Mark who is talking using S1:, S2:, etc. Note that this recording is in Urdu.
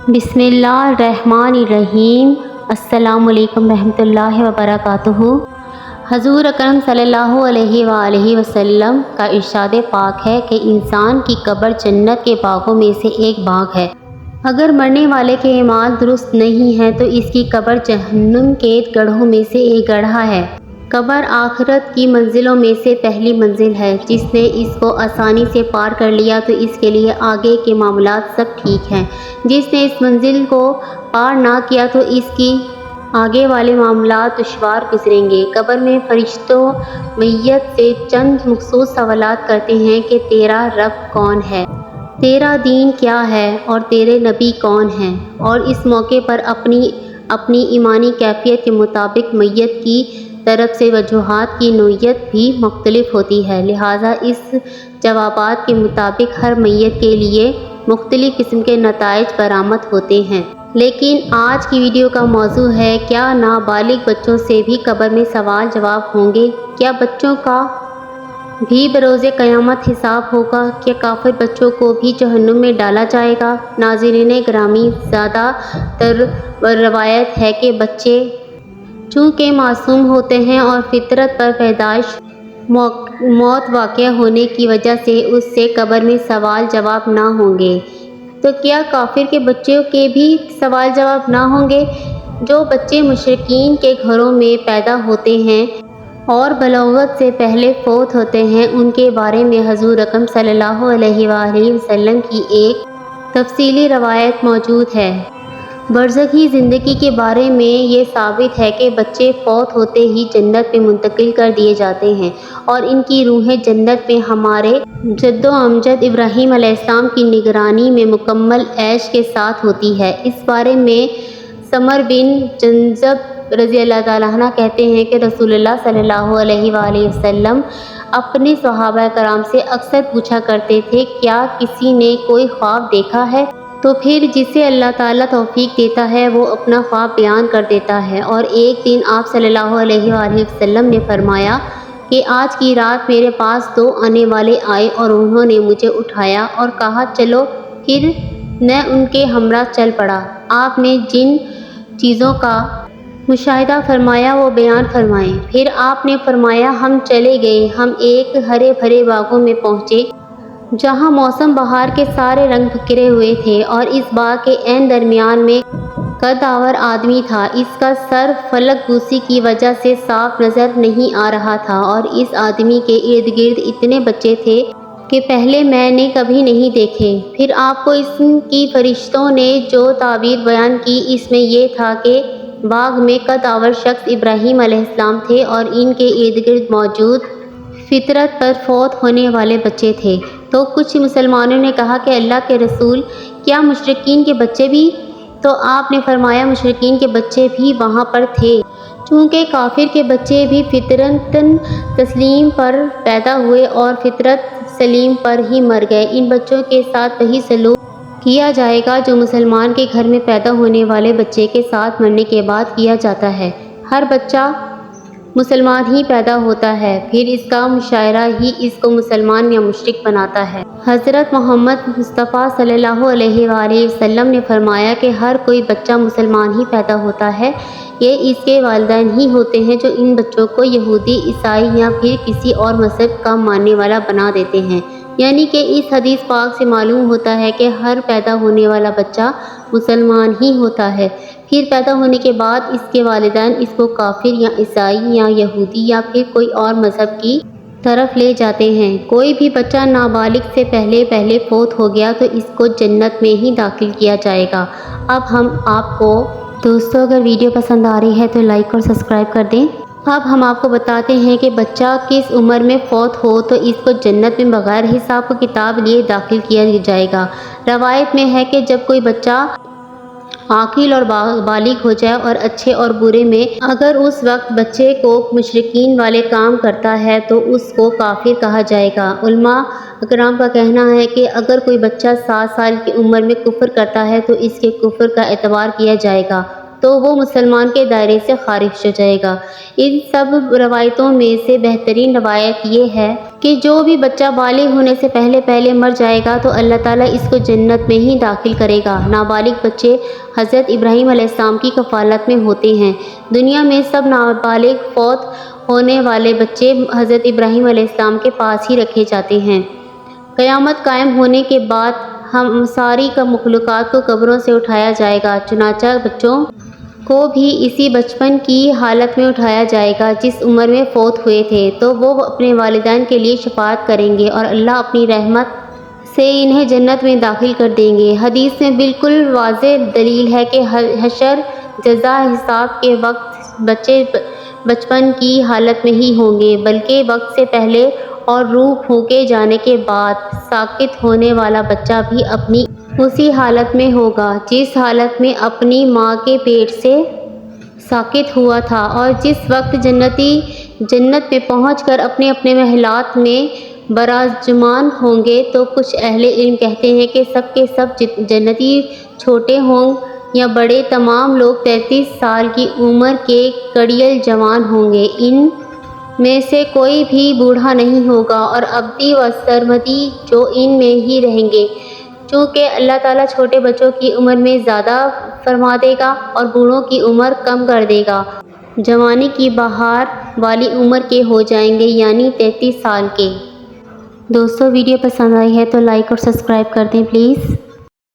S1: بسم اللہ الرحمن الرحیم۔ السلام علیکم رحمۃ اللہ وبرکاتہ۔ حضور اکرم صلی اللہ علیہ وآلہ وسلم کا ارشاد پاک ہے کہ انسان کی قبر جنت کے باغوں میں سے ایک باغ ہے۔ اگر مرنے والے کے اعمال درست نہیں ہیں تو اس کی قبر جہنم کے گڑھوں میں سے ایک گڑھا ہے۔ قبر آخرت کی منزلوں میں سے پہلی منزل ہے۔ جس نے اس کو آسانی سے پار کر لیا تو اس کے لیے آگے کے معاملات سب ٹھیک ہیں۔ جس نے اس منزل کو پار نہ کیا تو اس کی آگے والے معاملات دشوار گزریں گے۔ قبر میں فرشتوں میت سے چند مخصوص سوالات کرتے ہیں کہ تیرا رب کون ہے، تیرا دین کیا ہے اور تیرے نبی کون ہیں، اور اس موقع پر اپنی ایمانی کیفیت کے مطابق میت کی طرف سے وجوہات کی نوعیت بھی مختلف ہوتی ہے، لہٰذا اس جوابات کے مطابق ہر میت کے لیے مختلف قسم کے نتائج برآمد ہوتے ہیں۔ لیکن آج کی ویڈیو کا موضوع ہے، کیا نابالغ بچوں سے بھی قبر میں سوال جواب ہوں گے؟ کیا بچوں کا بھی بروز قیامت حساب ہوگا؟ کیا کافر بچوں کو بھی جہنم میں ڈالا جائے گا؟ ناظرین گرامی، زیادہ تر روایت ہے کہ بچے چونکہ معصوم ہوتے ہیں اور فطرت پر پیدائش موت واقع ہونے کی وجہ سے اس سے قبر میں سوال جواب نہ ہوں گے، تو کیا کافر کے بچوں کے بھی سوال جواب نہ ہوں گے؟ جو بچے مشرکین کے گھروں میں پیدا ہوتے ہیں اور بلوغت سے پہلے فوت ہوتے ہیں، ان کے بارے میں حضور اکرم صلی اللہ علیہ وآلہ وسلم کی ایک تفصیلی روایت موجود ہے۔ برزخی زندگی کے بارے میں یہ ثابت ہے کہ بچے فوت ہوتے ہی جنت میں منتقل کر دیے جاتے ہیں اور ان کی روحیں جنت میں ہمارے جد و امجد ابراہیم علیہ السلام کی نگرانی میں مکمل عیش کے ساتھ ہوتی ہے۔ اس بارے میں سمر بن جندب رضی اللہ تعالیٰ عنہ کہتے ہیں کہ رسول اللہ صلی اللہ علیہ وآلہ وسلم اپنے صحابہ کرام سے اکثر پوچھا کرتے تھے، کیا کسی نے کوئی خواب دیکھا ہے؟ تو پھر جسے اللہ تعالیٰ توفیق دیتا ہے وہ اپنا خواب بیان کر دیتا ہے۔ اور ایک دن آپ صلی اللہ علیہ وآلہ وسلم نے فرمایا کہ آج کی رات میرے پاس دو آنے والے آئے اور انہوں نے مجھے اٹھایا اور کہا چلو، پھر میں ان کے ہمراہ چل پڑا۔ آپ نے جن چیزوں کا مشاہدہ فرمایا وہ بیان فرمائیں۔ پھر آپ نے فرمایا ہم چلے گئے، ہم ایک ہرے بھرے باغوں میں پہنچے جہاں موسم بہار کے سارے رنگ بکھرے ہوئے تھے، اور اس باغ کے عین درمیان میں قدآور آدمی تھا۔ اس کا سر فلک بوسی کی وجہ سے صاف نظر نہیں آ رہا تھا، اور اس آدمی کے ارد گرد اتنے بچے تھے کہ پہلے میں نے کبھی نہیں دیکھے۔ پھر آپ کو اس کی فرشتوں نے جو تعبیر بیان کی، اس میں یہ تھا کہ باغ میں قدآور شخص ابراہیم علیہ السلام تھے اور ان کے ارد گرد موجود فطرت پر فوت ہونے والے بچے تھے۔ تو کچھ مسلمانوں نے کہا کہ اللہ کے رسول، کیا مشرکین کے بچے بھی؟ تو آپ نے فرمایا مشرکین کے بچے بھی وہاں پر تھے، چونکہ کافر کے بچے بھی فطرت تسلیم پر پیدا ہوئے اور فطرت سلیم پر ہی مر گئے۔ ان بچوں کے ساتھ وہی سلوک کیا جائے گا جو مسلمان کے گھر میں پیدا ہونے والے بچے کے ساتھ مرنے کے بعد کیا جاتا ہے۔ ہر بچہ مسلمان ہی پیدا ہوتا ہے، پھر اس کا مشاعرہ ہی اس کو مسلمان یا مشرک بناتا ہے۔ حضرت محمد مصطفیٰ صلی اللہ علیہ وآلہ وسلم نے فرمایا کہ ہر کوئی بچہ مسلمان ہی پیدا ہوتا ہے، یہ اس کے والدین ہی ہوتے ہیں جو ان بچوں کو یہودی، عیسائی یا پھر کسی اور مذہب کا ماننے والا بنا دیتے ہیں۔ یعنی کہ اس حدیث پاک سے معلوم ہوتا ہے کہ ہر پیدا ہونے والا بچہ مسلمان ہی ہوتا ہے، پھر پیدا ہونے کے بعد اس کے والدین اس کو کافر یا عیسائی یا یہودی یا پھر کوئی اور مذہب کی طرف لے جاتے ہیں۔ کوئی بھی بچہ نابالغ سے پہلے فوت ہو گیا تو اس کو جنت میں ہی داخل کیا جائے گا۔ اب ہم آپ کو دوستو، اگر ویڈیو پسند آ رہی ہے تو لائک اور سبسکرائب کر دیں۔ اب ہم آپ کو بتاتے ہیں کہ بچہ کس عمر میں فوت ہو تو اس کو جنت میں بغیر حساب و کتاب لیے داخل کیا جائے گا۔ روایت میں ہے کہ جب کوئی بچہ عاقل اور بالغ ہو جائے اور اچھے اور برے میں اگر اس وقت بچے کو مشرکین والے کام کرتا ہے تو اس کو کافر کہا جائے گا۔ علماء اکرام کا کہنا ہے کہ اگر کوئی بچہ 7 سال کی عمر میں کفر کرتا ہے تو اس کے کفر کا اعتبار کیا جائے گا، تو وہ مسلمان کے دائرے سے خارج ہو جائے گا۔ ان سب روایتوں میں سے بہترین روایت یہ ہے کہ جو بھی بچہ بالغ ہونے سے پہلے مر جائے گا تو اللہ تعالیٰ اس کو جنت میں ہی داخل کرے گا۔ نابالغ بچے حضرت ابراہیم علیہ السلام کی کفالت میں ہوتے ہیں۔ دنیا میں سب نابالغ فوت ہونے والے بچے حضرت ابراہیم علیہ السلام کے پاس ہی رکھے جاتے ہیں۔ قیامت قائم ہونے کے بعد ہم ساری مخلوقات کو قبروں سے اٹھایا جائے گا، چنانچہ بچوں کو بھی اسی بچپن کی حالت میں اٹھایا جائے گا جس عمر میں فوت ہوئے تھے، تو وہ اپنے والدین کے لیے شفاعت کریں گے اور اللہ اپنی رحمت سے انہیں جنت میں داخل کر دیں گے۔ حدیث میں بالکل واضح دلیل ہے کہ حشر جزا حساب کے وقت بچے بچپن کی حالت میں ہی ہوں گے، بلکہ وقت سے پہلے اور روح پھونکے جانے کے بعد ساقط ہونے والا بچہ بھی اپنی اسی حالت میں ہوگا جس حالت میں اپنی ماں کے پیٹ سے ساقط ہوا تھا، اور جس وقت جنتی جنت میں پہنچ کر اپنے اپنے محلات میں براجمان ہوں گے تو کچھ اہل علم کہتے ہیں کہ سب کے سب جنتی چھوٹے ہوں یا بڑے، تمام لوگ 33 سال کی عمر کے کڑیل جوان ہوں گے، ان میں سے کوئی بھی بوڑھا نہیں ہوگا اور ابدی و سرمدی جو ان میں ہی رہیں گے، چونکہ اللہ تعالیٰ چھوٹے بچوں کی عمر میں زیادہ فرما دے گا اور بوڑھوں کی عمر کم کر دے گا، جوانی کی بہار والی عمر کے ہو جائیں گے، یعنی 33 سال کے۔ دوستو ویڈیو پسند آئی ہے تو لائک اور سبسکرائب کر دیں پلیز۔